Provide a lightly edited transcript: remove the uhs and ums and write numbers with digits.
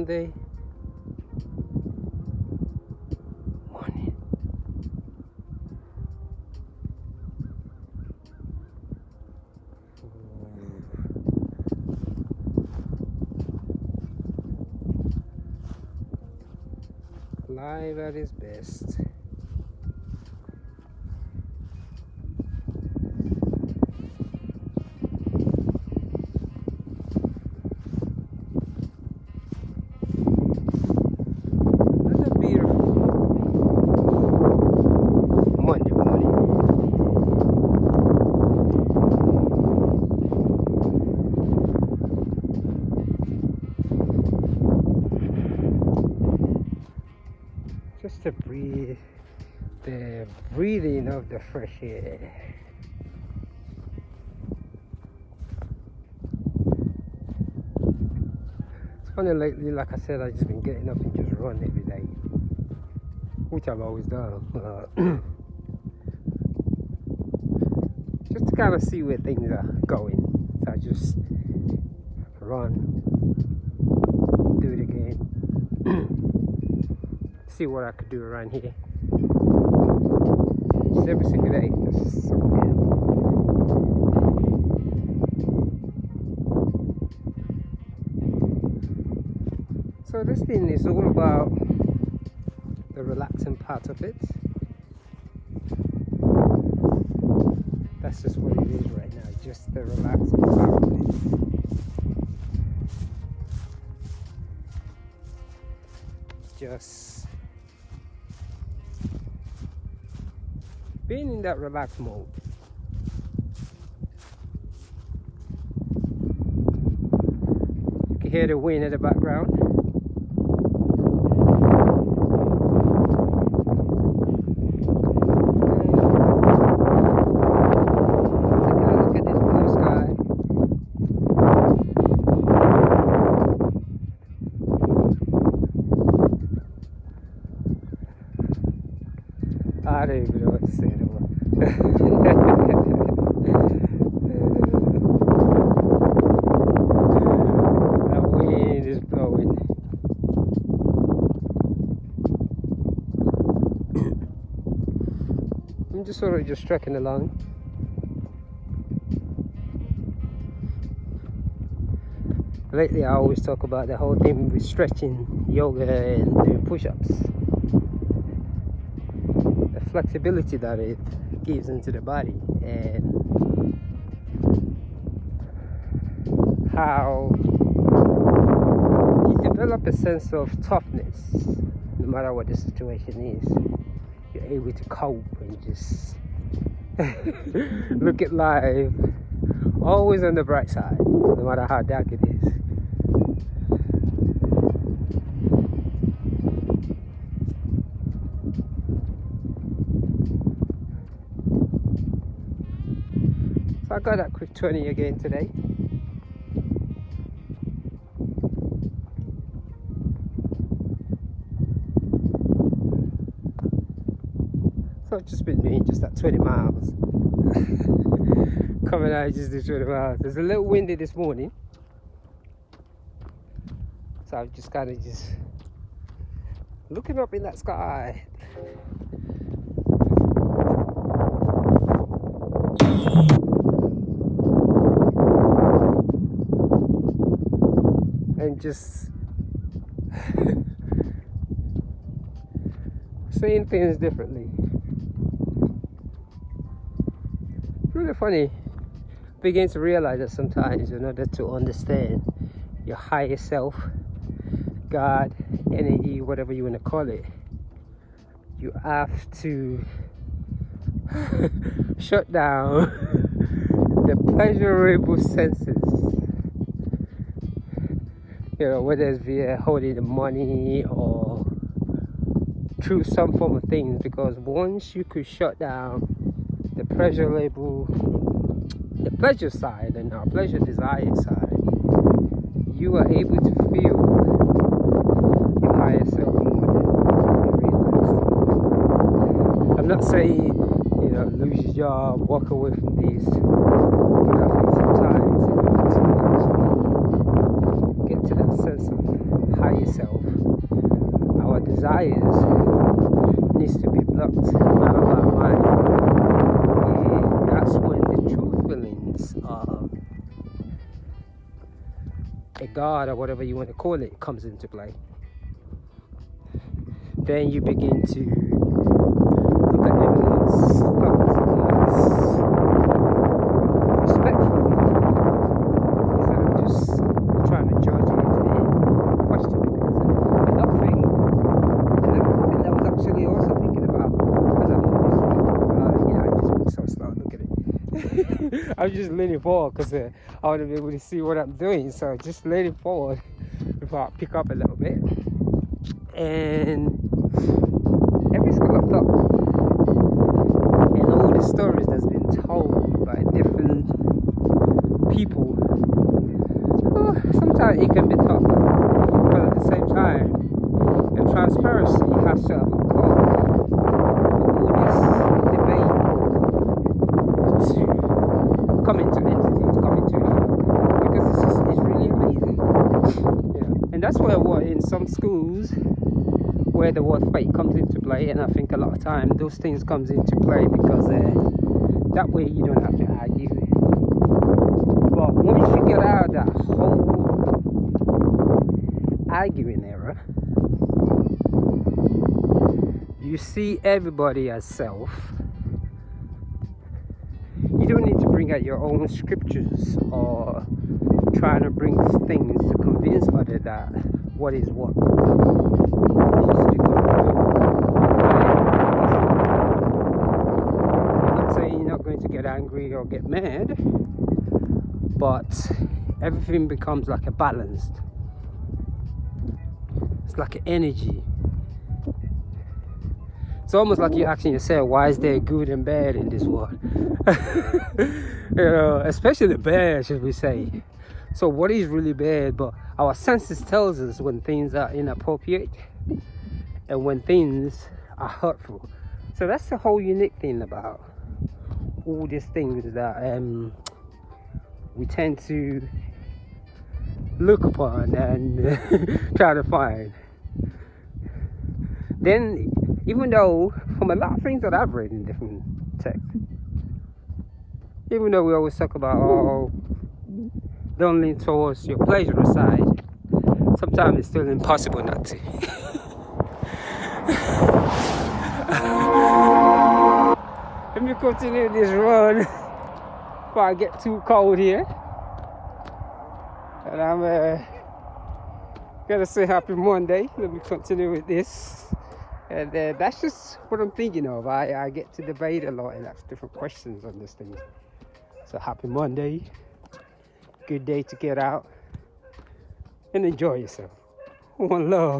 Sunday morning. Live at its best. Just to breathe, the breathing of the fresh air. It's funny lately, like I said, I've just been getting up and just run every day, which I've always done. Just to kind of see where things are going. So I just run, do it again. See what I could do around here. Just every single day. Just so good. So this thing is all about the relaxing part of it. That's just what it is right now. Just the relaxing part of it. Just being in that relaxed mode. You can hear the wind in the background. Take a look at this blue sky. I don't even know what to say anymore. That wind is blowing. I'm just sort of just trekking along. Lately I always talk about the whole thing with stretching, yoga and doing push-ups. Flexibility that it gives into the body, and how you develop a sense of toughness no matter what the situation is. You're able to cope and just look at life always on the bright side, no matter how dark it is. So I got that quick 20 again today. So I've just been doing just that 20 miles. Coming out just do 20 miles. There's a little windy this morning, so I've just kind of just looking up in that sky. And just seeing things differently. It's really funny. Begin to realize that sometimes in order to understand your higher self, God, energy, whatever you want to call it, you have to shut down the pleasurable senses. You know, whether it's via holding the money or through some form of things, because once you could shut down the pleasurable, the pleasure side and our pleasure desire side, you are able to feel your higher self more than you realize. I'm not saying, you know, lose your job, walk away from these, but I think sometimes in order to get to that sense of higher self, desires needs to be blocked out of our mind. And that's when the true feelings of a God or whatever you want to call it comes into play. Then you begin to look at everyone's thoughts as respectful instead of just trying to judge it and question it. Because another thing that I was actually also thinking about as I'm on this, I just went so slow. Look at it. I'm just leaning forward because I want to be able to see what I'm doing. So just leaning forward before I pick up a little bit. And every school of thought and all the stories that's been told by different people, sometimes it can be tough, but at the same time, the transparency has to have a call for all this debate to come into entity, to come into because it's really amazing. Yeah. And that's where in some schools where the word fate comes into play, and I think a lot of time those things comes into play because that way you don't have to argue. But once you get out of that whole arguing era, you see everybody as self. You don't need to bring out your own scriptures or trying to bring things to convince others that what is what. To get angry or get mad, but everything becomes like a balanced. It's like an energy. It's almost like you're asking yourself, why is there good and bad in this world? Especially the bad, should we say. So what is really bad? But our senses tells us when things are inappropriate and when things are hurtful. So that's the whole unique thing about all these things that we tend to look upon and try to find. Then, even though from a lot of things that I've read in different texts, even though we always talk about don't lean towards your pleasure side, sometimes it's still impossible not to. Let me continue this run before I get too cold here. And I'm gonna say happy Monday. Let me continue with this. And that's just what I'm thinking of. I get to debate a lot and ask different questions on this thing. So happy Monday. Good day to get out and enjoy yourself. One love.